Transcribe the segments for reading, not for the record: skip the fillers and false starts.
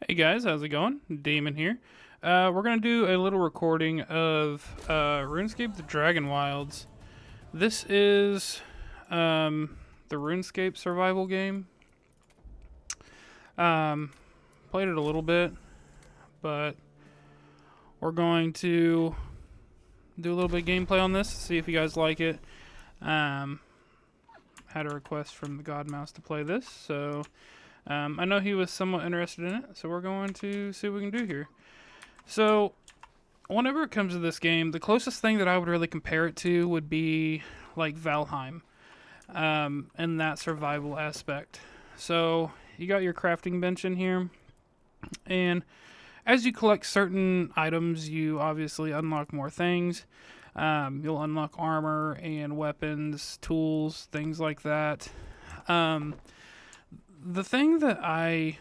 Hey guys, how's it going? Damon here. We're gonna do a little recording of RuneScape: The Dragonwilds. This is the RuneScape survival game. Played it a little bit, but we're going to do a little bit of gameplay on this, see if you guys like it. Had a request from the God Mouse to play this, so I know he was somewhat interested in it, so we're going to see what we can do here. So, whenever it comes to this game, the closest thing that I would really compare it to would be like Valheim, in that survival aspect. So, you got your crafting bench in here, and as you collect certain items, you obviously unlock more things. You'll unlock armor and weapons, tools, things like that. The thing that I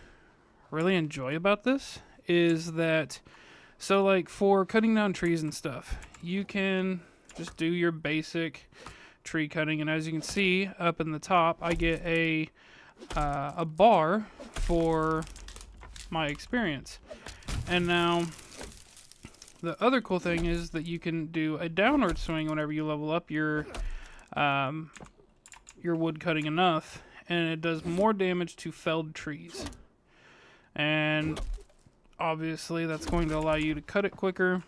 really enjoy about this is that, so like for cutting down trees and stuff, you can just do your basic tree cutting, and as you can see up in the top, I get a bar for my experience. And now the other cool thing is that you can do a downward swing whenever you level up your wood cutting enough, and it does more damage to felled trees. And obviously that's going to allow you to cut it quicker.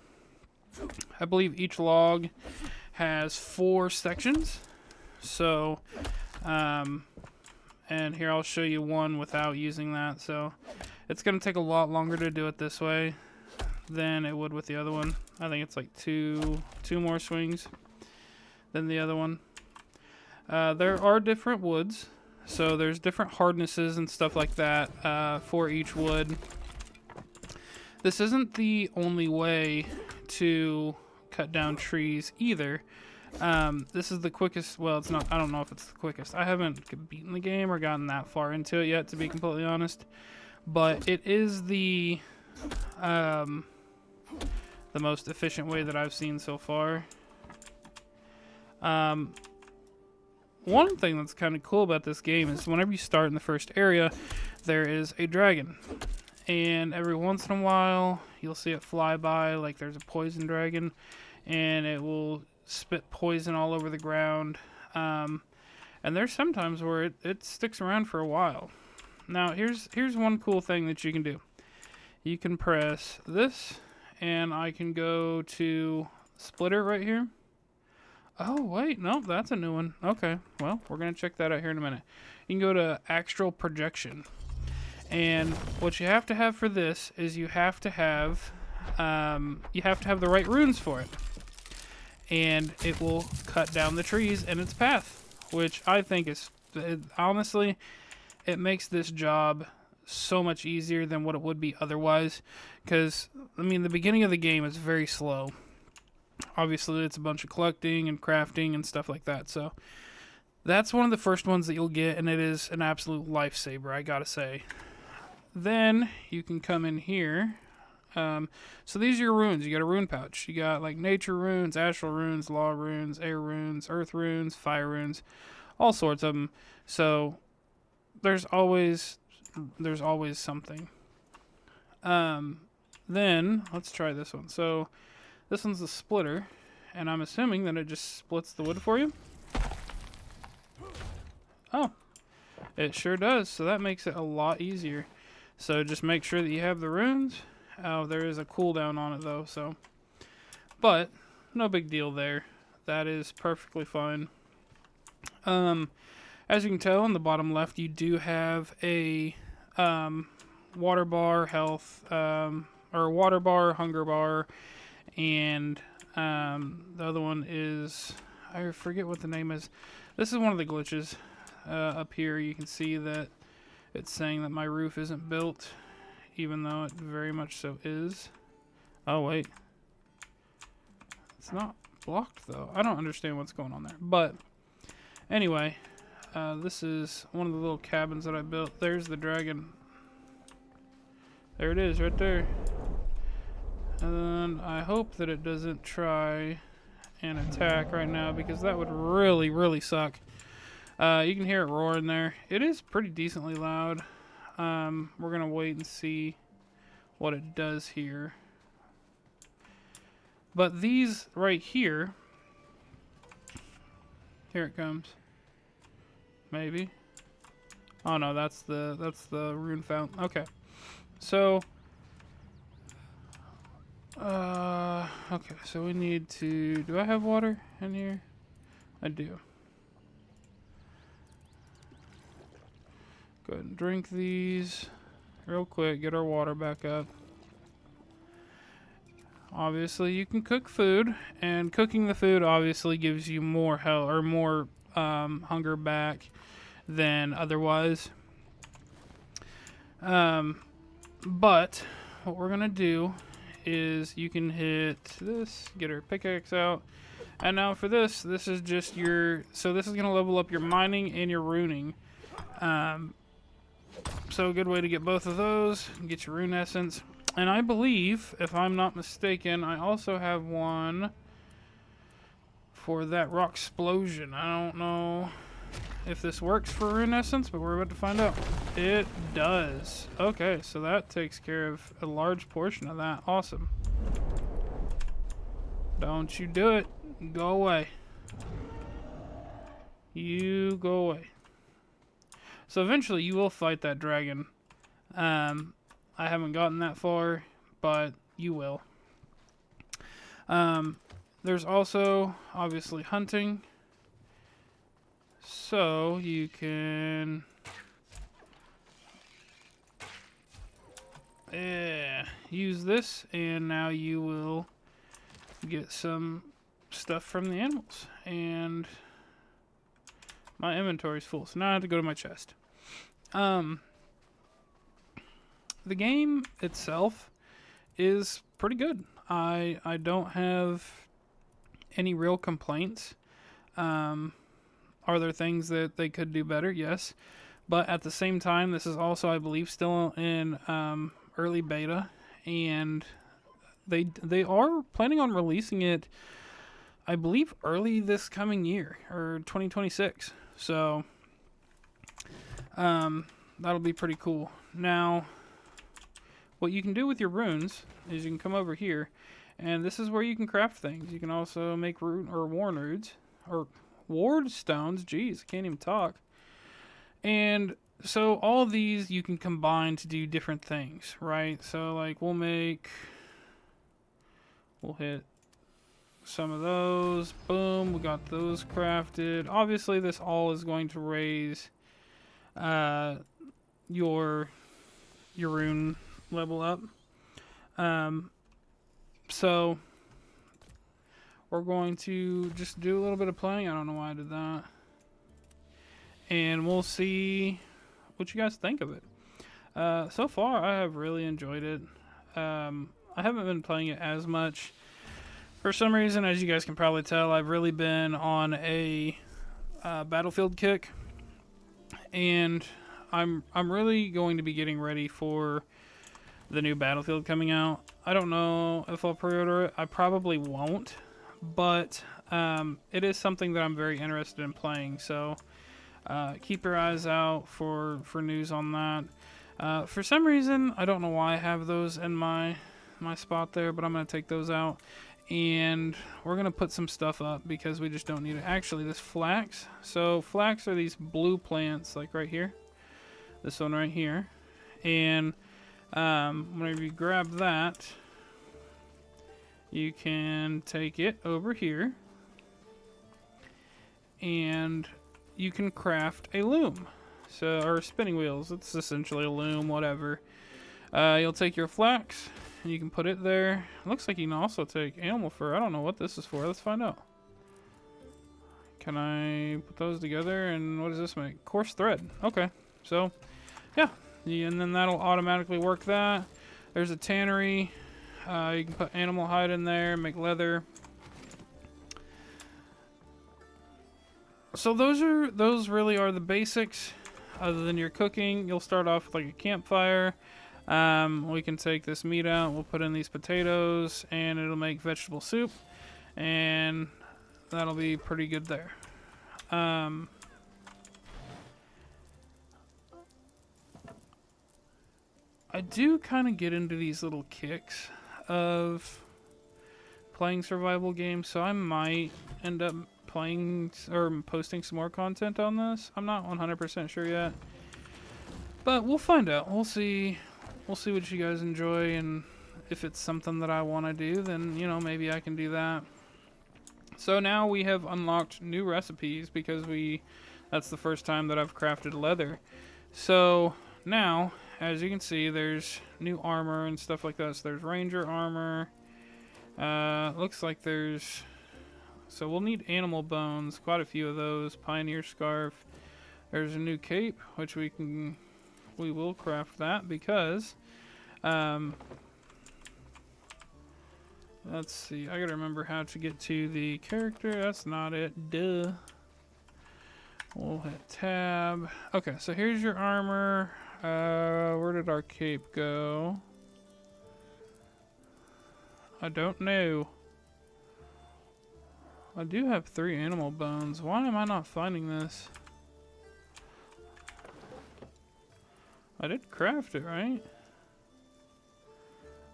I believe each log has 4 sections. So, and here I'll show you one without using that. So it's going to take a lot longer to do it this way than it would with the other one. I think it's like two more swings than the other one. There are different woods. So there's different hardnesses and stuff like that for each wood. This isn't the only way to cut down trees either. This is the quickest, well, it's not, I don't know if it's the quickest. I haven't beaten the game or gotten that far into it yet, to be completely honest. But it is the most efficient way that I've seen so far. One thing that's kind of cool about this game is whenever you start in the first area, there is a dragon. And every once in a while, you'll see it fly by, like there's a poison dragon, and it will spit poison all over the ground. And there's sometimes where it sticks around for a while. Now, here's one cool thing that you can do. You can press this, and I can go to splitter right here. Oh, wait, no, that's a new one. Okay, well, we're going to check that out here in a minute. You can go to astral projection. And what you have to have for this is you have to have the right runes for it. And it will cut down the trees in its path, which I think is, honestly, it makes this job so much easier than what it would be otherwise. Because, I mean, the beginning of the game is very slow. Obviously, it's a bunch of collecting and crafting and stuff like that. So that's one of the first ones that you'll get, and it is an absolute lifesaver, I gotta say. Then you can come in here. So these are your runes. You got a rune pouch. You got like nature runes, astral runes, law runes, air runes, earth runes, fire runes, all sorts of them. So there's always something. Then let's try this one. So this one's the splitter, and I'm assuming that it just splits the wood for you. Oh, it sure does. So that makes it a lot easier. So just make sure that you have the runes. Oh, there is a cooldown on it though, so. But no big deal there. That is perfectly fine. As you can tell on the bottom left, you do have a water bar, health, or water bar, hunger bar, and the other one is, I forget what the name is. This is one of the glitches. Up here you can see that it's saying that my roof isn't built, even though it very much so is. Oh wait, it's not blocked though. I don't understand what's going on there. But anyway, this is one of the little cabins that I built. There's the dragon. There it is right there. And I hope that it doesn't try and attack right now, because that would really, really suck. You can hear it roaring there. It is pretty decently loud. We're going to wait and see what it does here. But these right here, here it comes. Maybe. Oh no, that's the rune fountain. Okay. So okay, so we need to, do I have water in here? I do. Go ahead and drink these real quick, get our water back up. Obviously, you can cook food, and cooking the food obviously gives you more health or more hunger back than otherwise. But what we're gonna do is you can hit this, get our pickaxe out, and now for this is just your, so this is gonna level up your mining and your runing. So a good way to get both of those, get your rune essence. And I believe, if I'm not mistaken, I also have one for that rock explosion. I don't know if this works for rune essence, but we're about to find out. It does. Okay, so that takes care of a large portion of that. Awesome. Don't you do it. Go away. You go away. So eventually you will fight that dragon. I haven't gotten that far, but you will. There's also obviously hunting. So you can use this, and now you will get some stuff from the animals. And my inventory's full, so now I have to go to my chest. The game itself is pretty good. I don't have any real complaints. Are there things that they could do better? Yes. But at the same time, this is also, I believe, still in early beta, and they are planning on releasing it, I believe, early this coming year, or 2026. So that'll be pretty cool. Now, what you can do with your runes is you can come over here, and this is where you can craft things. You can also make rune or worn runes, or ward stones. Jeez, I can't even talk. And so all of these you can combine to do different things, right? So like we'll hit some of those. Boom, we got those crafted. Obviously, this all is going to raise your rune level up. So we're going to just do a little bit of playing. I don't know why I did that. And we'll see what you guys think of it. So far, I have really enjoyed it. I haven't been playing it as much. For some reason, as you guys can probably tell, I've really been on a Battlefield kick. And I'm really going to be getting ready for the new Battlefield coming out. I don't know if I'll pre-order it. I probably won't. But it is something that I'm very interested in playing. So keep your eyes out for news on that. For some reason, I don't know why I have those in my spot there, but I'm going to take those out. And we're going to put some stuff up because we just don't need it. Actually, this flax. So flax are these blue plants, like right here. This one right here. And whenever you grab that, you can take it over here. And you can craft a loom. So, or spinning wheels. It's essentially a loom, whatever. You'll take your flax, and you can put it there. Looks like you can also take animal fur. I don't know what this is for. Let's find out. Can I put those together? And what does this make? Coarse thread. Okay. So, yeah. And then that'll automatically work that. There's a tannery. You can put animal hide in there, make leather. So those really are the basics. Other than your cooking, you'll start off with like a campfire. We can take this meat out. We'll put in these potatoes, and it'll make vegetable soup, and that'll be pretty good there. I do kind of get into these little kicks of playing survival games, so I might end up playing or posting some more content on this. I'm not 100% sure yet, but we'll find out. We'll see what you guys enjoy, and if it's something that I want to do, then, you know, maybe I can do that. So now we have unlocked new recipes because that's the first time that I've crafted leather. So now, as you can see, there's new armor and stuff like that. So there's ranger armor. Looks like so we'll need animal bones, quite a few of those. Pioneer scarf. There's a new cape, which we will craft that because, let's see, I gotta remember how to get to the character. That's not it. Duh. We'll hit tab. Okay, so here's your armor. Where did our cape go? I don't know. I do have 3 animal bones. Why am I not finding this? I did craft it, right?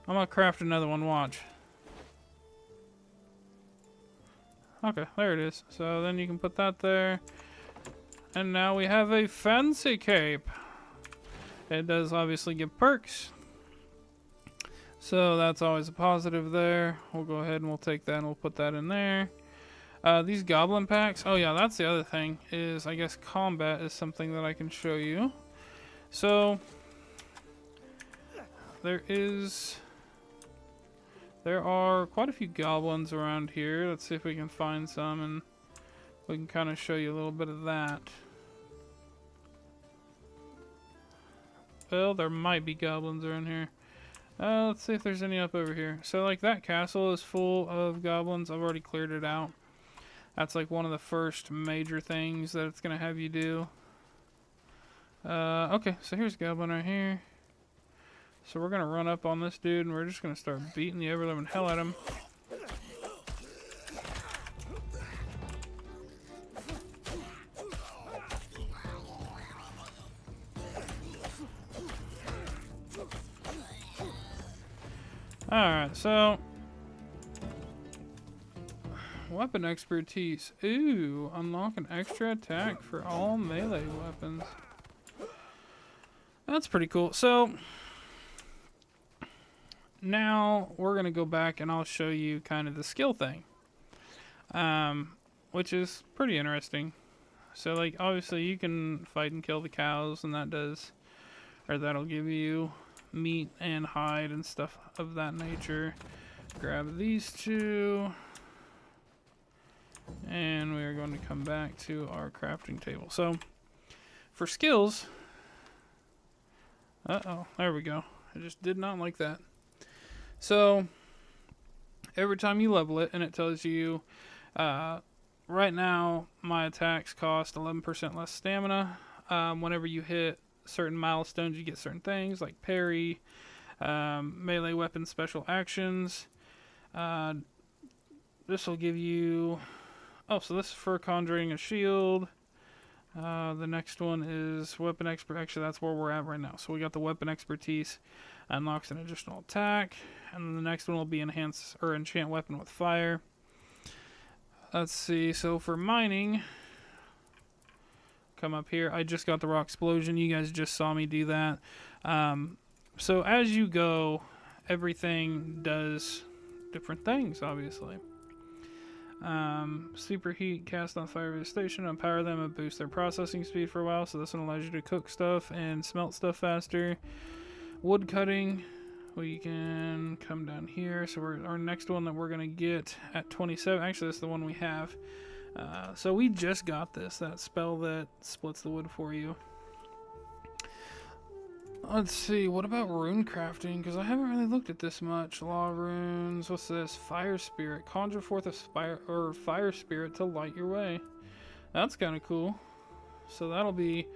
I'm gonna craft another one, watch. Okay, there it is. So then you can put that there. And now we have a fancy cape. It does obviously give perks. So that's always a positive there. We'll go ahead and we'll take that and we'll put that in there. These goblin packs. Oh yeah, that's the other thing. Is I guess combat is something that I can show you. So there are quite a few goblins around here. Let's see if we can find some and we can kind of show you a little bit of that. Well, there might be goblins around here. Let's see if there's any up over here. So like that castle is full of goblins. I've already cleared it out. That's like one of the first major things that it's going to have you do. Okay, so here's a goblin right here. So we're going to run up on this dude and we're just going to start beating the ever-living hell out of him. Alright, so weapon expertise. Ooh, unlock an extra attack for all melee weapons. That's pretty cool. So now we're going to go back and I'll show you kind of the skill thing. Which is pretty interesting. So like obviously you can fight and kill the cows and that'll give you meat and hide and stuff of that nature. Grab these 2. And we are going to come back to our crafting table. So for skills, there we go. I just did not like that. So every time you level it, and it tells you, right now my attacks cost 11% less stamina. Whenever you hit certain milestones, you get certain things like parry, melee weapon special actions. This will give you, so this is for conjuring a shield. The next one is weapon expert. Actually, that's where we're at right now. So we got the weapon expertise, unlocks an additional attack, and then the next one will be enhance or enchant weapon with fire. Let's see. So for mining, come up here. I just got the rock explosion. You guys just saw me do that. So as you go, everything does different things, obviously. Superheat, cast on fire station, empower them and boost their processing speed for a while. So this one allows you to cook stuff and smelt stuff faster. Wood cutting, we can come down here. So our next one that we're going to get at 27, actually this is the one we have. So we just got that spell that splits the wood for you. Let's see, what about rune crafting? Because I haven't really looked at this much. Law runes, what's this? Fire spirit. Conjure forth a fire spirit to light your way. That's kind of cool. So that'll be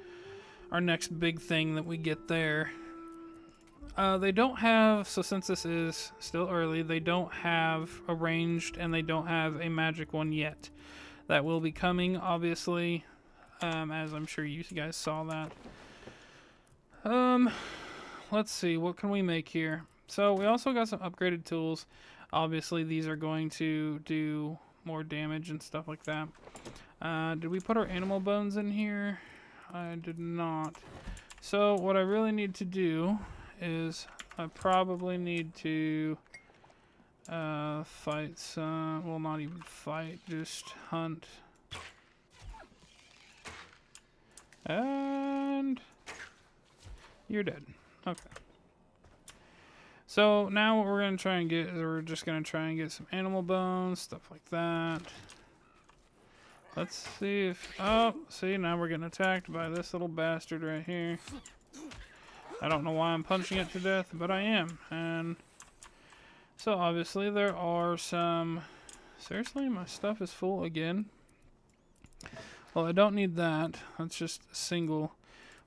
our next big thing that we get there. They don't have, so since this is still early, they don't have a ranged and they don't have a magic one yet. That will be coming, obviously, as I'm sure you guys saw that. let's see, what can we make here? So we also got some upgraded tools. Obviously, these are going to do more damage and stuff like that. Did we put our animal bones in here? I did not. So what I really need to do is I probably need to fight some, well, not even fight, just hunt. And you're dead. Okay. So now what we're going to try and get is we're just going to try and get some animal bones, stuff like that. Let's see if... Oh, see, now we're getting attacked by this little bastard right here. I don't know why I'm punching it to death, but I am. And so obviously there are some... Seriously, my stuff is full again. Well, I don't need that. That's just a single.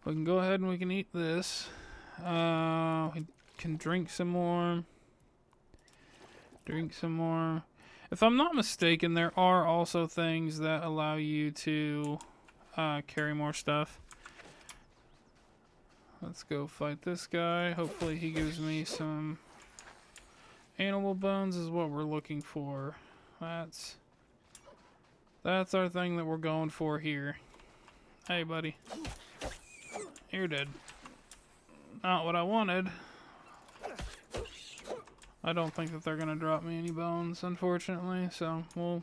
We can go ahead and we can eat this. We can drink some more. Drink some more. If I'm not mistaken, there are also things that allow you to carry more stuff. Let's go fight this guy. Hopefully he gives me some animal bones is what we're looking for. That's our thing that we're going for here. Hey, buddy. You're dead. Not what I wanted. I don't think that they're going to drop me any bones, unfortunately, so we'll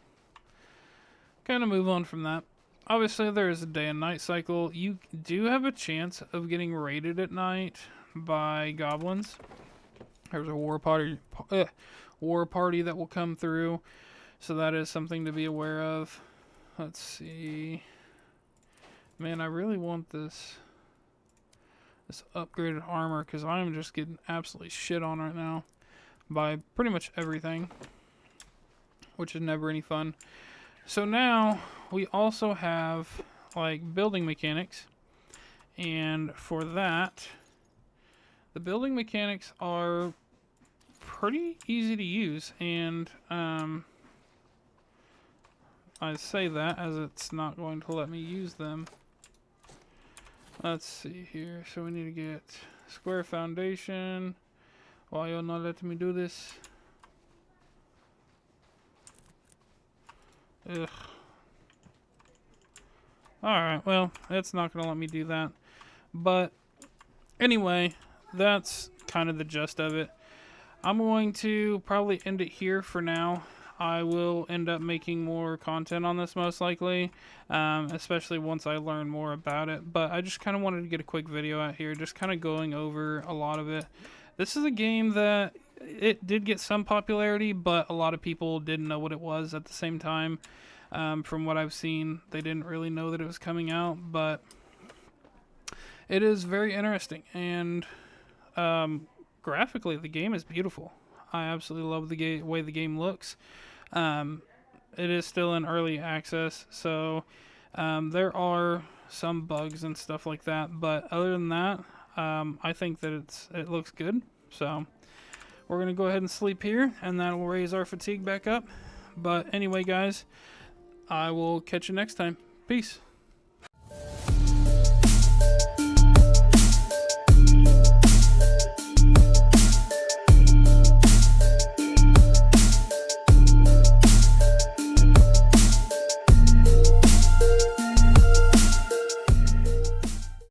kind of move on from that. Obviously, there is a day and night cycle. You do have a chance of getting raided at night by goblins. There's a war party that will come through, so that is something to be aware of. Let's see. Man, I really want this upgraded armor because I'm just getting absolutely shit on right now by pretty much everything, which is never any fun. So now we also have like building mechanics, and for that, the building mechanics are pretty easy to use, and I say that as it's not going to let me use them. Let's see here. So we need to get square foundation. Why you're not letting me do this? Ugh. Alright, well, it's not going to let me do that. But anyway, that's kind of the gist of it. I'm going to probably end it here for now. I will end up making more content on this most likely, especially once I learn more about it. But I just kind of wanted to get a quick video out here, just kind of going over a lot of it. This is a game that it did get some popularity, but a lot of people didn't know what it was at the same time. From what I've seen, they didn't really know that it was coming out, but it is very interesting, and graphically the game is beautiful. I absolutely love the way the game looks. It is still in early access, so there are some bugs and stuff like that, but other than that, I think that it looks good. So we're gonna go ahead and sleep here, and that will raise our fatigue back up. But anyway, guys, I will catch you next time. Peace.